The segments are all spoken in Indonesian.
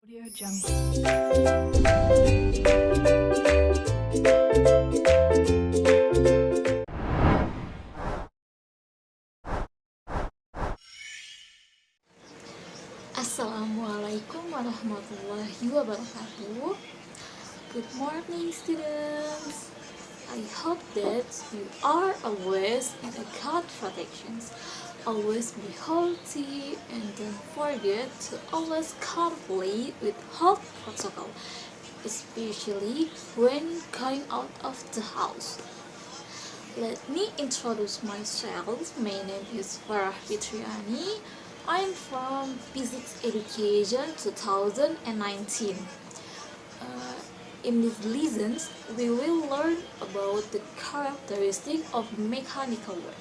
Audio Jungle. Assalamualaikum warahmatullahi wabarakatuh. Good morning, students. I hope that you are always in a good protections. Always be healthy and don't forget to always comply with health protocol, especially when going out of the house. Let me introduce myself. My name is Farah Fitriani. I'm from Physics Education 2019. Uh, in these lessons, we will learn about the characteristics of mechanical work,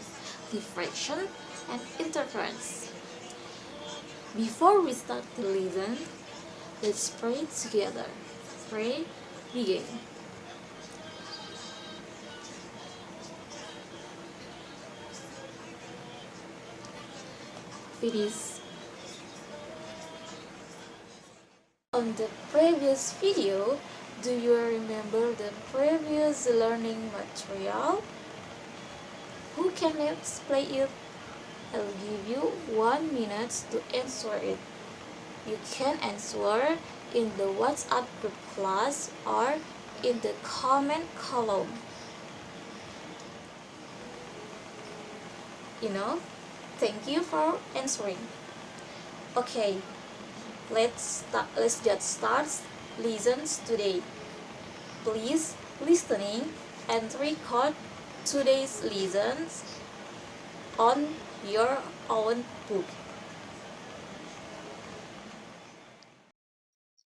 diffraction, and interference. Before we start the lesson, let's pray together. Pray, begin. Finish. On the previous video, do you remember the previous learning material? Who can explain it? I'll give you 1 minute to answer it. You can answer in the WhatsApp group class or in the comment column. Thank you for answering. Okay, let's just start lessons today. Please listening and record today's lessons on your own book.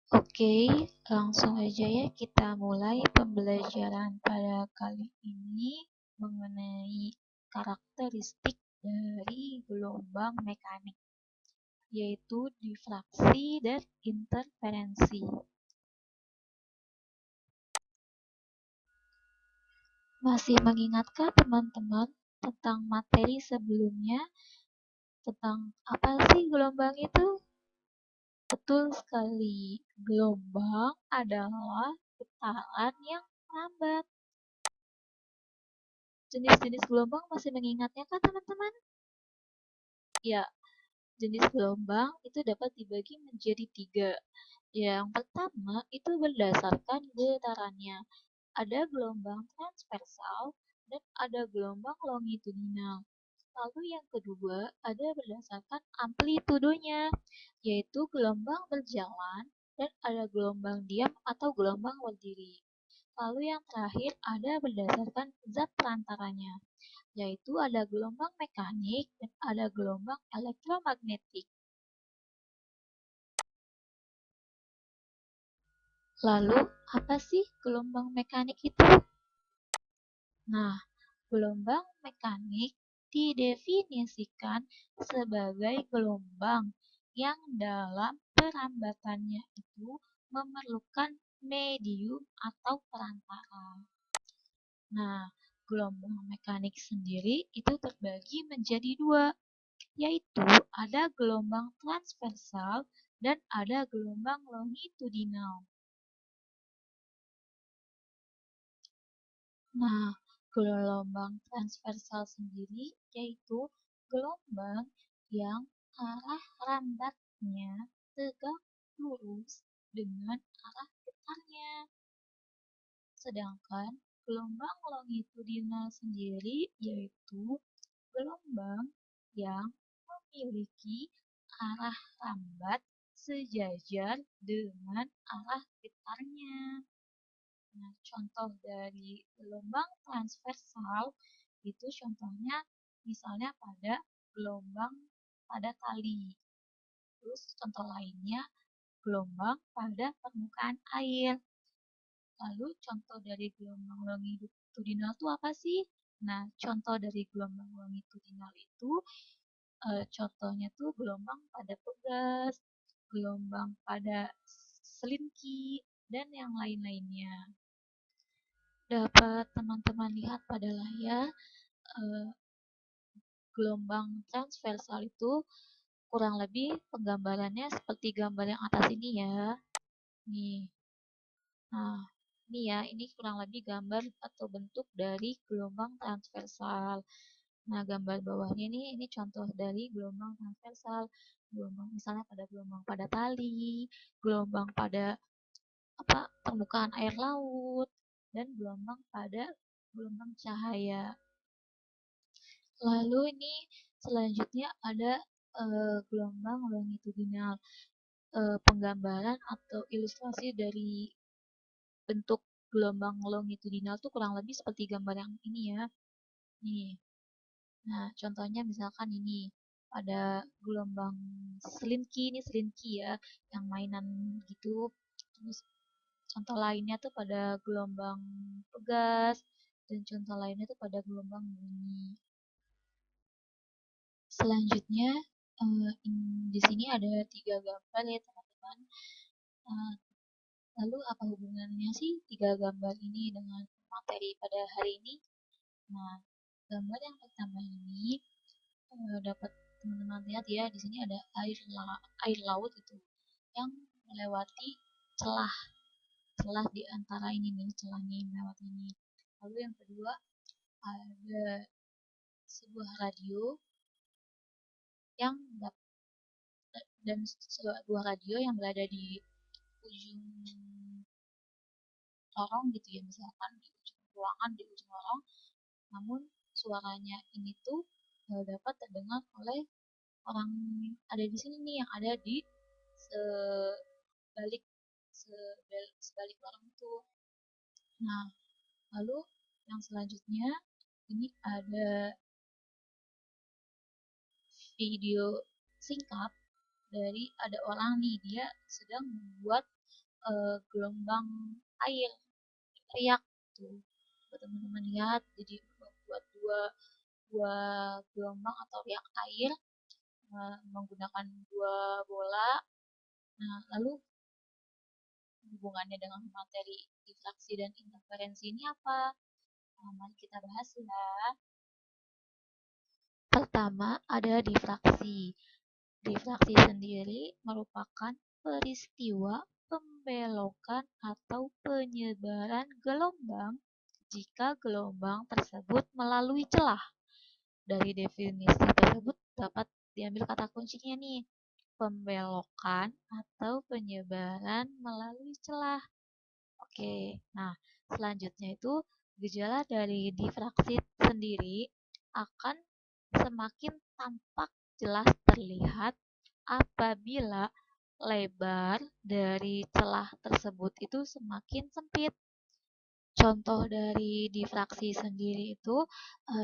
Oke, langsung aja ya kita mulai pembelajaran pada kali ini mengenai karakteristik dari gelombang mekanik, yaitu difraksi dan interferensi. Masih mengingatkah teman-teman tentang materi sebelumnya tentang apa sih gelombang itu? Betul sekali, gelombang adalah getaran yang lambat. Jenis-jenis gelombang masih mengingatnya kan teman-teman? Ya, jenis gelombang itu dapat dibagi menjadi 3. Yang pertama itu berdasarkan getarannya. Ada gelombang transversal dan ada gelombang longitudinal. Lalu yang kedua ada berdasarkan amplitudonya, yaitu gelombang berjalan dan ada gelombang diam atau gelombang berdiri. Lalu yang terakhir ada berdasarkan zat perantaranya, yaitu ada gelombang mekanik dan ada gelombang elektromagnetik. Lalu, apa sih gelombang mekanik itu? Nah, gelombang mekanik didefinisikan sebagai gelombang yang dalam perambatannya itu memerlukan medium atau perantara. Nah, gelombang mekanik sendiri itu terbagi menjadi 2, yaitu ada gelombang transversal dan ada gelombang longitudinal. Nah, gelombang transversal sendiri yaitu gelombang yang arah rambatnya tegak lurus dengan arah getarnya. Sedangkan gelombang longitudinal sendiri yaitu gelombang yang memiliki arah rambat sejajar dengan arah getarnya. Nah, contoh dari gelombang transversal itu contohnya misalnya pada gelombang pada tali. Terus contoh lainnya gelombang pada permukaan air. Lalu contoh dari gelombang longitudinal itu apa sih? Nah, contoh dari gelombang longitudinal itu contohnya tuh gelombang pada pegas, gelombang pada selinki, dan yang lain-lainnya. Dapat teman-teman lihat pada layar, gelombang transversal itu kurang lebih penggambarannya seperti gambar yang atas ini ya. Nih. Nah, ini ya, ini kurang lebih gambar atau bentuk dari gelombang transversal. Nah, gambar bawahnya ini contoh dari gelombang transversal. Gelombang misalnya pada gelombang pada tali, gelombang pada permukaan air laut, dan gelombang pada gelombang cahaya. Lalu ini selanjutnya ada gelombang longitudinal. Penggambaran atau ilustrasi dari bentuk gelombang longitudinal tuh kurang lebih seperti gambar yang ini ya. Nih. Nah, contohnya misalkan ini ada gelombang selinki, ini selinki ya, yang mainan gitu. Terus contoh lainnya tuh pada gelombang pegas, dan contoh lainnya tuh pada gelombang bunyi. Selanjutnya, di sini ada 3 gambar ya teman-teman. Lalu apa hubungannya sih 3 gambar ini dengan materi pada hari ini? Nah, gambar yang pertama ini dapat teman-teman lihat ya, di sini ada air laut itu yang melewati celah celah di antara ini nih, celahnya yang lewat ini. Lalu yang kedua ada sebuah radio yang dan sebuah radio yang berada di ujung lorong gitu ya, misalkan di ujung ruangan, di ujung lorong, namun suaranya ini tuh dapat terdengar oleh orang ada di sini nih, yang ada di sebalik sebalik lorong itu. Nah, lalu yang selanjutnya ini ada video singkat dari ada orang nih, dia sedang membuat gelombang air riak tuh. Teman-teman lihat, jadi membuat dua gelombang atau riak air menggunakan 2 bola. Nah, lalu hubungannya dengan materi difraksi dan interferensi ini apa? Nah, mari kita bahas ya. Pertama, ada difraksi. Difraksi sendiri merupakan peristiwa pembelokan atau penyebaran gelombang jika gelombang tersebut melalui celah. Dari definisi tersebut dapat diambil kata kuncinya nih, pembelokan atau penyebaran melalui celah. Oke, nah selanjutnya itu gejala dari difraksi sendiri akan semakin tampak jelas terlihat apabila lebar dari celah tersebut itu semakin sempit. Contoh dari difraksi sendiri itu,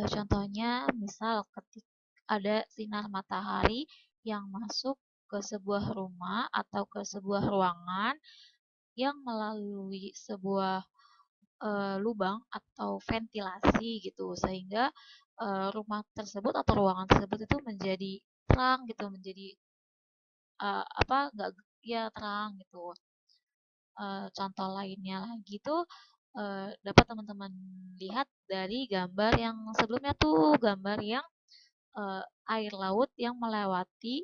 contohnya misal ketika ada sinar matahari yang masuk ke sebuah rumah atau ke sebuah ruangan yang melalui sebuah lubang atau ventilasi gitu, sehingga rumah tersebut atau ruangan tersebut itu menjadi terang gitu, menjadi nggak ya terang gitu. Contoh lainnya lagi tuh dapat teman-teman lihat dari gambar yang sebelumnya tuh, gambar yang air laut yang melewati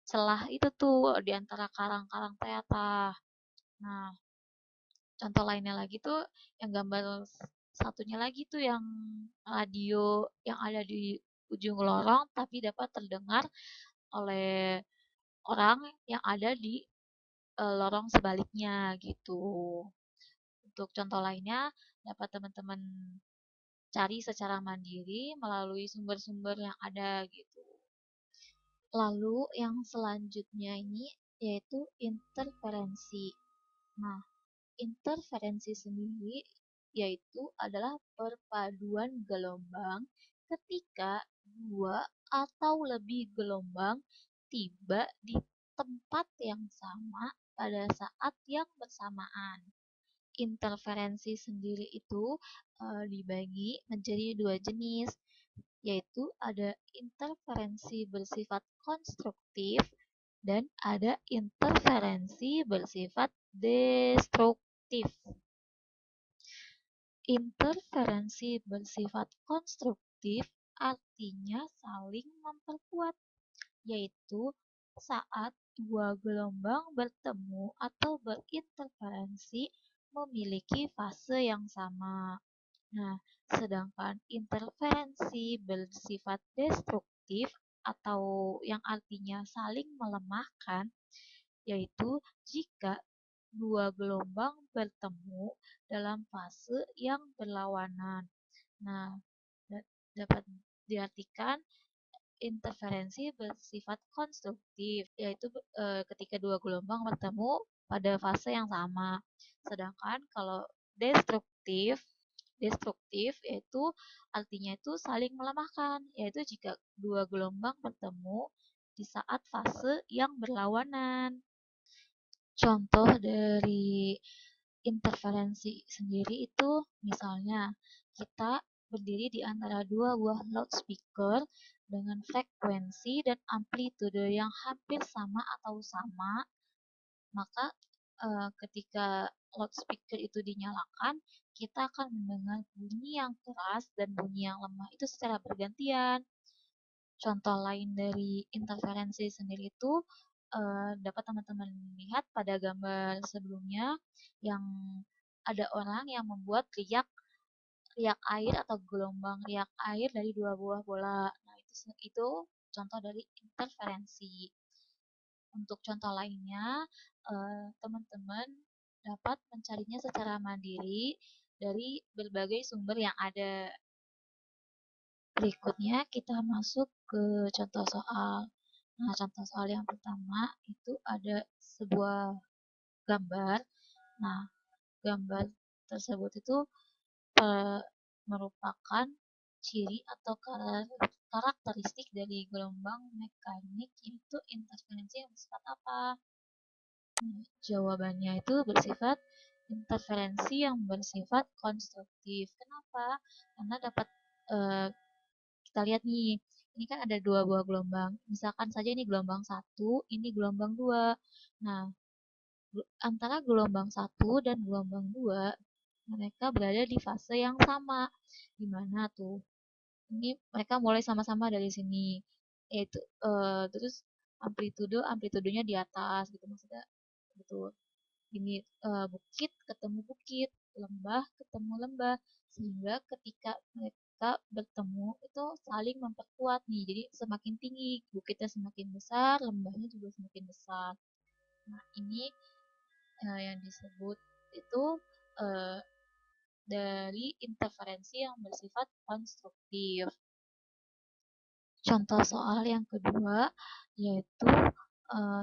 celah itu tuh di antara karang-karang teatah. Nah, contoh lainnya lagi tuh yang gambar satunya lagi tuh yang radio yang ada di ujung lorong tapi dapat terdengar oleh orang yang ada di lorong sebaliknya gitu. Untuk contoh lainnya dapat teman-teman cari secara mandiri melalui sumber-sumber yang ada gitu. Lalu yang selanjutnya ini yaitu interferensi. Nah, interferensi sendiri yaitu adalah perpaduan gelombang ketika 2 atau lebih gelombang tiba di tempat yang sama pada saat yang bersamaan. Interferensi sendiri itu dibagi menjadi 2 jenis, yaitu ada interferensi bersifat konstruktif dan ada interferensi bersifat destruktif. Interferensi bersifat konstruktif artinya saling memperkuat, yaitu saat dua gelombang bertemu atau berinterferensi memiliki fase yang sama. Nah, sedangkan interferensi bersifat destruktif atau yang artinya saling melemahkan, yaitu jika dua gelombang bertemu dalam fase yang berlawanan. Nah, dapat diartikan interferensi bersifat konstruktif, yaitu ketika dua gelombang bertemu pada fase yang sama. Sedangkan kalau destruktif, destruktif yaitu artinya itu saling melemahkan, yaitu jika dua gelombang bertemu di saat fase yang berlawanan. Contoh dari interferensi sendiri itu misalnya kita berdiri di antara dua buah loudspeaker dengan frekuensi dan amplitude yang hampir sama atau sama, maka ketika loudspeaker itu dinyalakan, kita akan mendengar bunyi yang keras dan bunyi yang lemah itu secara bergantian. Contoh lain dari interferensi sendiri itu dapat teman-teman lihat pada gambar sebelumnya yang ada orang yang membuat riak air atau gelombang riak air dari dua buah bola. Nah, itu contoh dari interferensi. Untuk contoh lainnya, teman-teman dapat mencarinya secara mandiri dari berbagai sumber yang ada. Berikutnya kita masuk ke contoh soal. Nah, contoh soal yang pertama itu ada sebuah gambar. Nah, gambar tersebut itu merupakan ciri atau karakteristik dari gelombang mekanik, yaitu interferensi yang bersifat apa? Jawabannya itu bersifat interferensi yang bersifat konstruktif. Kenapa? Karena dapat kita lihat nih, ini kan ada dua buah gelombang. Misalkan saja ini gelombang 1, ini gelombang 2. Nah, antara gelombang 1 dan gelombang 2, mereka berada di fase yang sama. Di mana tuh? Ini mereka mulai sama-sama dari sini. Yaitu terus amplitudenya di atas gitu maksudnya. Gitu. Ini bukit ketemu bukit, lembah ketemu lembah, sehingga ketika mereka bertemu itu saling memperkuat nih, jadi semakin tinggi bukitnya semakin besar, lembahnya juga semakin besar. Nah, ini yang disebut itu uh, dari interferensi yang bersifat konstruktif. Contoh soal yang kedua yaitu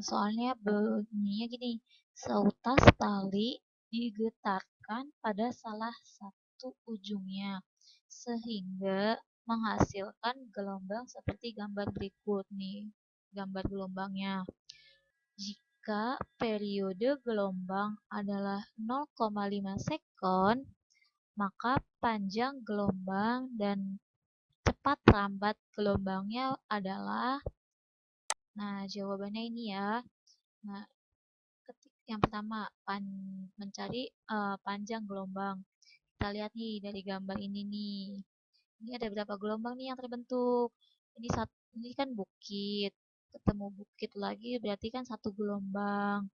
soalnya bunyinya gini, seutas tali digetarkan pada salah satu ujungnya sehingga menghasilkan gelombang seperti gambar berikut nih, gambar gelombangnya. Jika periode gelombang adalah 0,5 sekon, maka panjang gelombang dan cepat lambat gelombangnya adalah, nah jawabannya ini ya. Nah, yang pertama mencari panjang gelombang. Kita lihat nih dari gambar ini nih. Ini ada berapa gelombang nih yang terbentuk? Ini kan bukit. Ketemu bukit lagi berarti kan satu gelombang.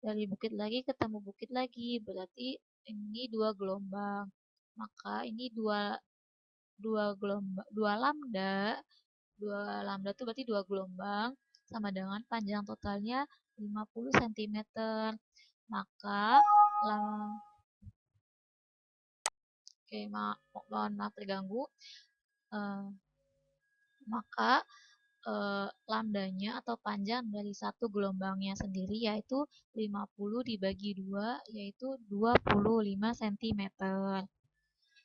Dari bukit lagi ketemu bukit lagi berarti ini dua gelombang. Maka ini dua gelombang, dua lambda itu berarti dua gelombang sama dengan panjang totalnya 50 cm. Maka oke, mohon maaf terganggu. Maka lambdanya atau panjang dari satu gelombangnya sendiri yaitu 50 dibagi 2 yaitu 25 cm.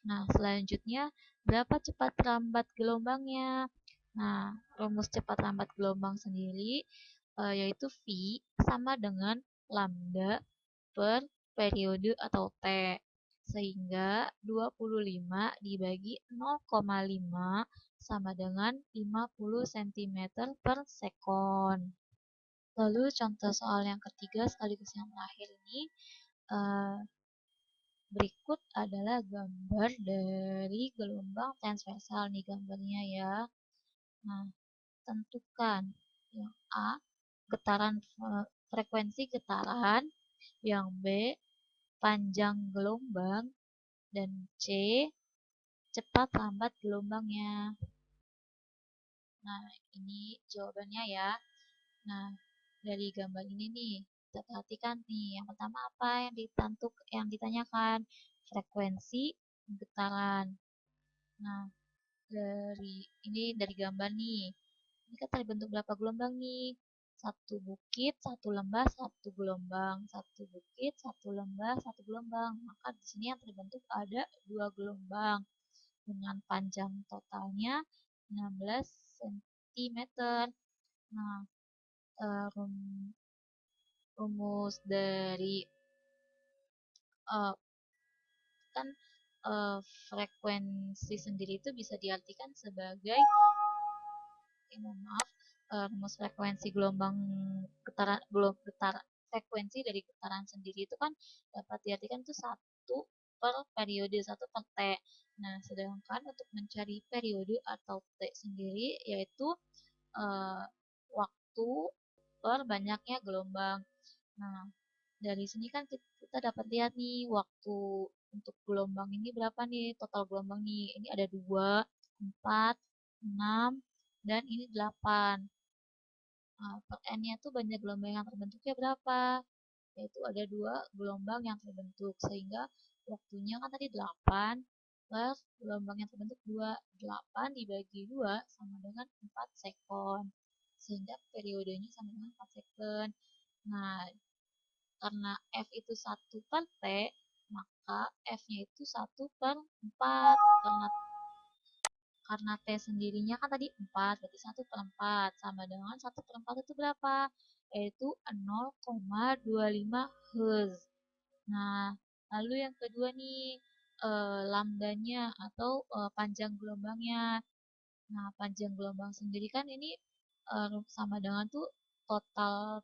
Nah, selanjutnya berapa cepat lambat gelombangnya? Nah, rumus cepat lambat gelombang sendiri yaitu V sama dengan lambda per periode atau T. Sehingga 25 dibagi 0,5 sama dengan 50 cm per sekon. Lalu contoh soal yang ketiga sekaligus yang terakhir ini, berikut adalah gambar dari gelombang transversal nih gambarnya ya. Nah, tentukan Yang A, frekuensi getaran. Yang B, panjang gelombang. Dan C, cepat lambat gelombangnya. Nah, ini jawabannya ya. Nah, dari gambar ini nih, kita perhatikan nih. Yang pertama apa yang ditanyakan? Frekuensi getaran. Nah, dari gambar nih. Ini kan terbentuk berapa gelombang nih? Satu bukit, satu lembah, satu gelombang. Satu bukit, satu lembah, satu gelombang. Maka di sini yang terbentuk ada 2 gelombang dengan panjang totalnya 16 cm. Nah, rumus dari kan frekuensi sendiri itu bisa diartikan sebagai rumus frekuensi gelombang frekuensi dari getaran sendiri itu kan dapat diartikan itu 1 per periode, 1 per T. Nah, sedangkan untuk mencari periode atau T sendiri yaitu waktu per banyaknya gelombang. Nah, dari sini kan kita dapat lihat nih waktu untuk gelombang ini berapa nih, total gelombang nih. Ini ada 2, 4, 6, dan ini 8. Nah, per N-nya tuh banyak gelombang yang terbentuknya berapa? Yaitu ada 2 gelombang yang terbentuk, sehingga waktunya kan tadi 8 plus gelombang yang terbentuk 2. 8 dibagi 2 sama dengan 4 sekon. Sehingga periodenya sama dengan 4 sekon. Nah, karena F itu 1 per T, maka F-nya itu 1 per 4. Karena T sendirinya kan tadi 4, berarti 1 per 4. Sama dengan 1 per 4 itu berapa? Yaitu 0,25 Hz. Nah, lalu yang kedua nih, lambdanya atau panjang gelombangnya. Nah, panjang gelombang sendiri kan ini sama dengan tuh total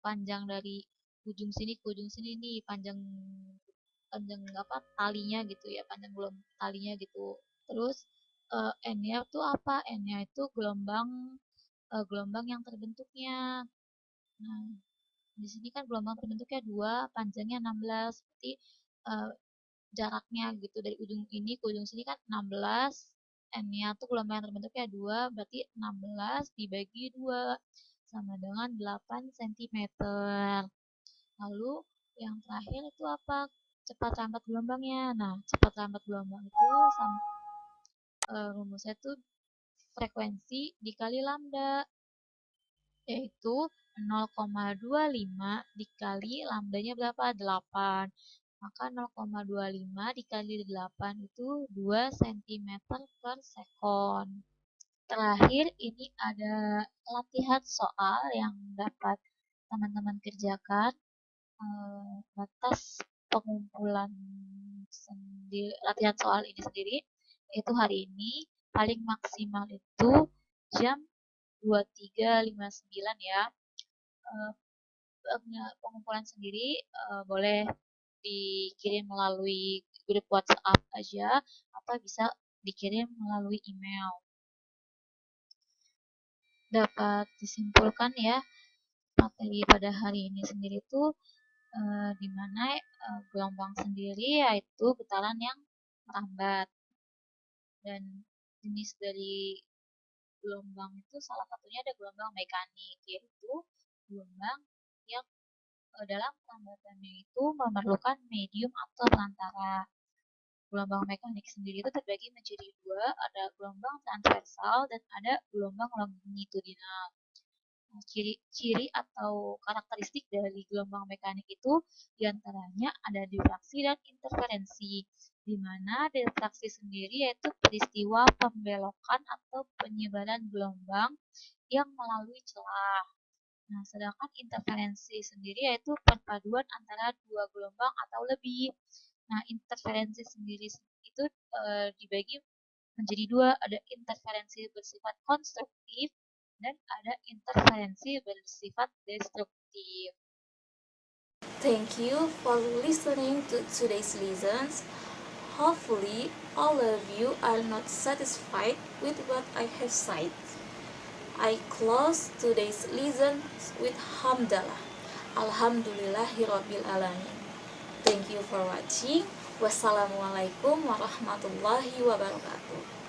panjang dari ujung sini ke ujung sini nih, panjang apa talinya gitu ya, panjang talinya gitu. Terus N-nya tuh apa? N-nya itu gelombang yang terbentuknya. Nah, di sini kan gelombang terbentuknya 2, panjangnya 16. Berarti jaraknya gitu dari ujung ini ke ujung sini kan 16. N-nya tuh gelombang yang terbentuknya 2, berarti 16 dibagi 2 sama dengan 8 cm. Lalu yang terakhir itu apa? Cepat lambat gelombangnya. Nah, cepat lambat gelombang itu rumusnya itu frekuensi dikali lambda, yaitu 0,25 dikali lambdanya berapa? 8. Maka 0,25 dikali 8 itu 2 cm per sekon. Terakhir, ini ada latihan soal yang dapat teman-teman kerjakan. Batas pengumpulan latihan soal ini sendiri yaitu hari ini paling maksimal itu jam 23.59 ya. Pengumpulan sendiri boleh dikirim melalui grup WhatsApp aja atau bisa dikirim melalui email. Dapat disimpulkan ya, materi pada hari ini sendiri itu di mana gelombang sendiri yaitu getaran yang merambat, dan jenis dari gelombang itu salah satunya ada gelombang mekanik, yaitu gelombang yang dalam perambatannya itu memerlukan medium atau perantara. Gelombang mekanik sendiri itu terbagi menjadi 2, ada gelombang transversal dan ada gelombang longitudinal. Ciri atau karakteristik dari gelombang mekanik itu diantaranya ada difraksi dan interferensi, di mana difraksi sendiri yaitu peristiwa pembelokan atau penyebaran gelombang yang melalui celah. Nah, sedangkan interferensi sendiri yaitu perpaduan antara 2 gelombang atau lebih. Nah, interferensi sendiri itu dibagi menjadi 2, ada interferensi bersifat konstruktif dan ada interferensi bersifat destruktif. Thank you for listening to today's lessons. Hopefully, all of you are not satisfied with what I have said. I close today's lesson with hamdalah. Alhamdulillahirabbil alamin. Thank you for watching. Wassalamualaikum warahmatullahi wabarakatuh.